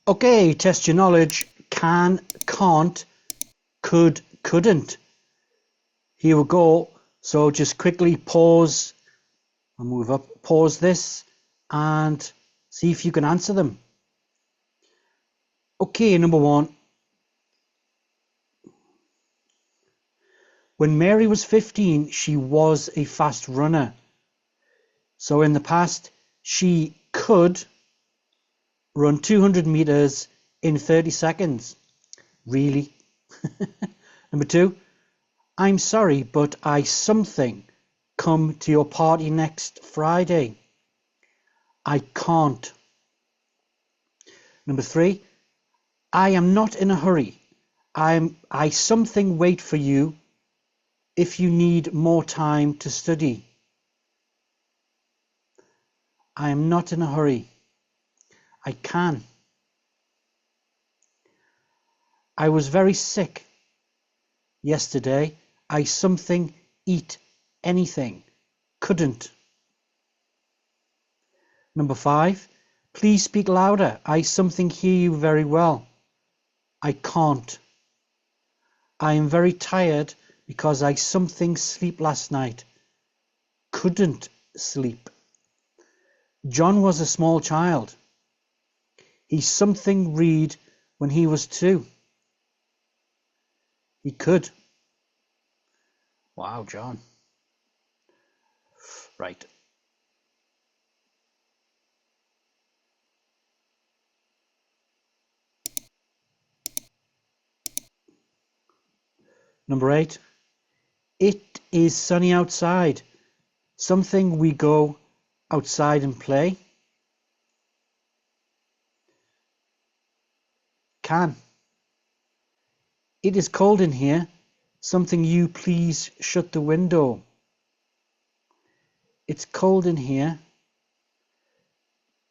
Okay, test your knowledge. Can, can't, could, couldn't. Here we go. So just quickly pause. I'll move up. Pause this and see if you can answer them. Okay, number one. When Mary was 15, she was a fast runner. So in the past, she could run 200 meters in 30 seconds. Really? Number two, I'm sorry, but I something come to your party next Friday. I can't. Number three, I am not in a hurry. I something wait for you if you need more time to study. I am not in a hurry. I can. I was very sick yesterday. I something eat anything. Couldn't. Number five, please speak louder. I something hear you very well. I can't. I am very tired because I something sleep last night. Couldn't sleep. John was a small child. He something read when he was 2. He could. Wow, John. Right. Number 8. It is sunny outside. Something we go outside and play. Can. It is cold in here. Something you please shut the window. It's cold in here.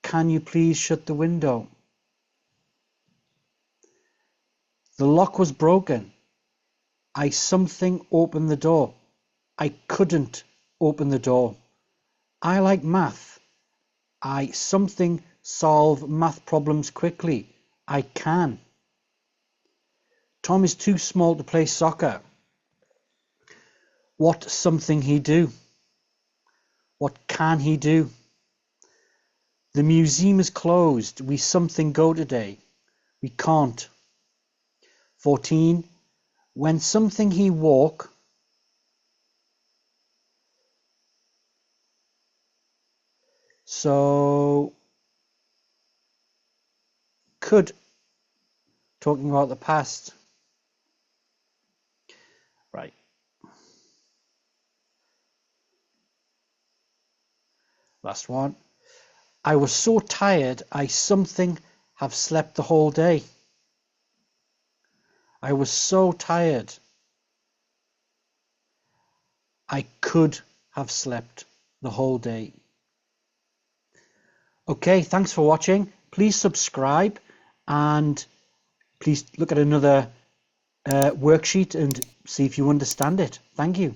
Can you please shut the window? The lock was broken. I something opened the door. I couldn't open the door. I like math. I something solve math problems quickly. I can. Tom is too small to play soccer. What something he do? What can he do? The museum is closed. We something go today. We can't. 14. When something he walk. So could, talking about the past. Right. Last one. I was so tired I something have slept the whole day. I was so tired. I could have slept the whole day. Okay, thanks for watching. Please subscribe and please look at another worksheet and see if you understand it. Thank you.